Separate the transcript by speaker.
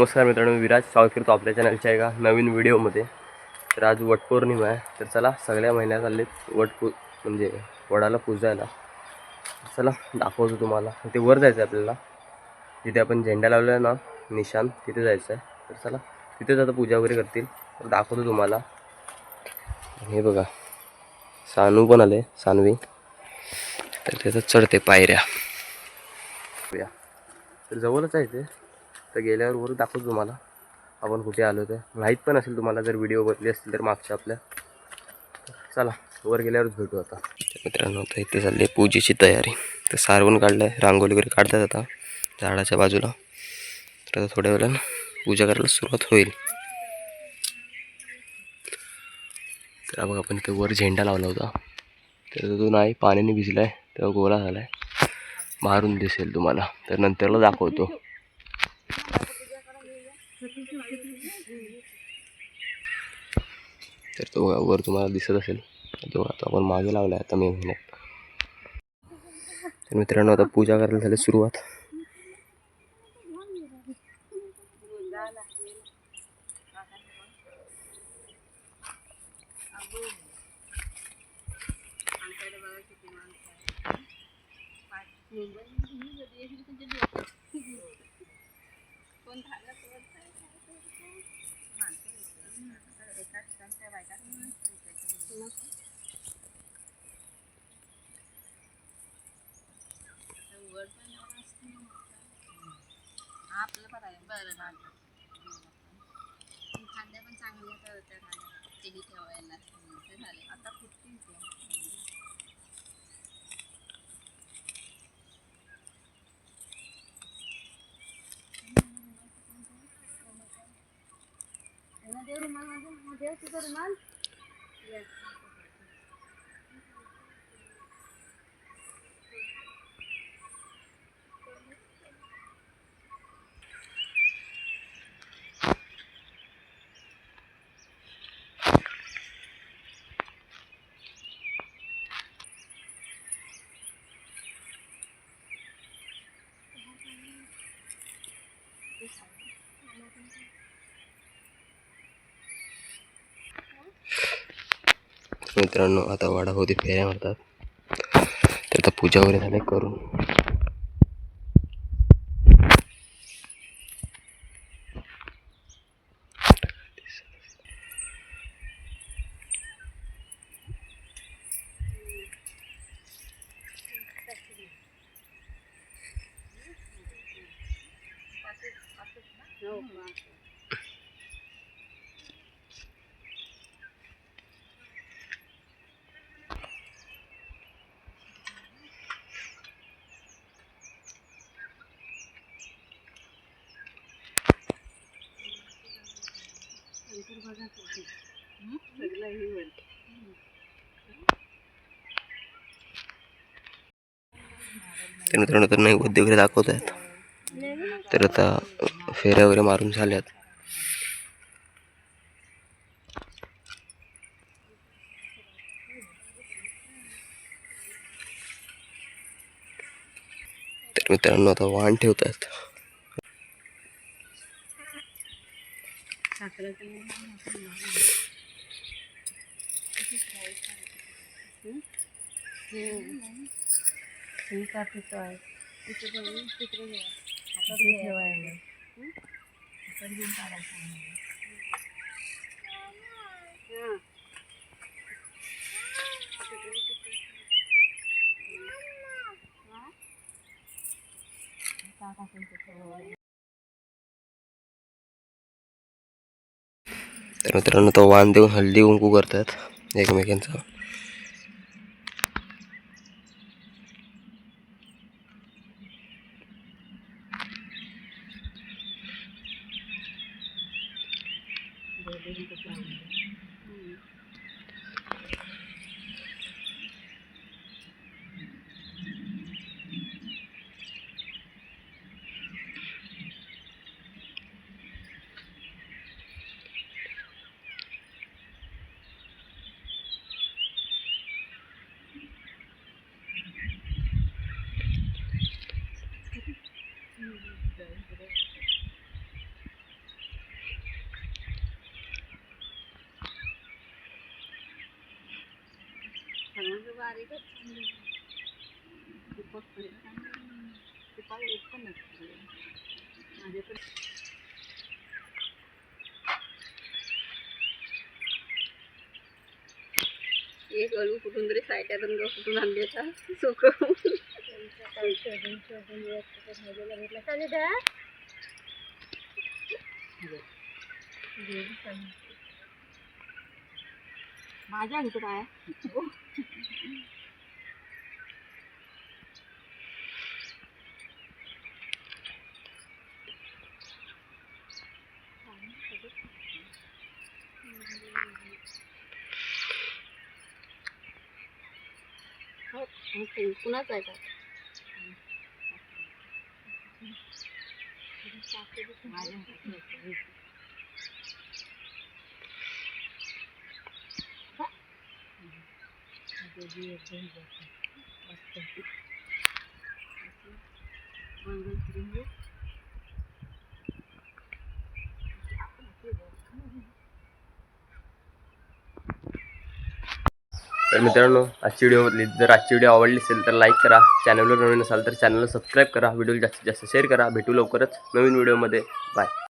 Speaker 1: नमस्कार मित्रांनो, विराज स्वागत करतो आपल्या चॅनलच्या एका नवीन व्हिडिओमध्ये. तर आज वटपौर्णिमा आहे. तर चला, सगळ्या महिन्यात आले म्हणजे वडाला पूजायला. चला दाखवतो तुम्हाला. ते वर जायचं आहे आपल्याला, जिथे आपण झेंडा लावला आहे ना निशान, तिथे जायचं आहे. तर चला तिथेच आता पूजा वगैरे करतील. तर दाखवतो तुम्हाला. हे बघा, सानू पण आले, सानवी. तर त्याचं चढते पायऱ्या. तर जवळच आहे ते. तर गेल्यावर वर दाखवतो तुम्हाला आपण कुठे आलो. ते माहीत पण असेल तुम्हाला जर व्हिडिओ बघले असतील तर मागच्या आपल्या. चला वर गेल्यावरच भेटू आता. मित्रांनो, आता इथे चालली पूजेची तयारी. तर सारवण काढलं आहे, रांगोळी वगैरे काढतात आता झाडाच्या बाजूला. तर आता थोड्या वेळानं पूजा करायला सुरुवात होईल. तर बघा, आपण इथे वर झेंडा लावला होता. तर तो नाही, पाण्याने भिजला आहे, तेव्हा गोळा झाला आहे. मारून दिसेल तुम्हाला, तर नंतरला दाखवतो. तर तो वर तुम्हाला दिसत असेल. तो आता आपण मागे लावला आहे आता मे महिन्यात. तर मित्रांनो, आता पूजा करायला झाली सुरुवात. आपलं बरं ना, खांद्या पण चांगल्या करतात तेही ठेवायला झाले. आता कुठतील देव रुमाल, माझं देव तुझा रुमाल. मित्रांनो, आता वाडाभोवती फेऱ्या मारतात. तर आता पूजा वगैरे झाल्या करून. तर मित्रांनो, तर नैवेद्य वगैरे दाखवत आहेत. तर आता फेऱ्या वगैरे मारून झाल्यात. तर मित्रांनो, आता वाण ठेवतात. तर मित्रांनो, तो वाण देऊन हळदी कुंकू करतात एकमेकांचा.
Speaker 2: एक गळू कुठून तरी सायट्या रंग कुठून आणले सोकं माझ्या इथं काय कुणाच आहे का
Speaker 1: तर मित्रांनो आजची व्हिडिओ आवडली असेल तर लाईक करा, चॅनलवर नवीन असाल तर चॅनलला सबस्क्राईब करा, व्हिडिओला जास्तीत जास्त शेअर करा. भेटू लवकरच नवीन व्हिडिओमध्ये. बाय.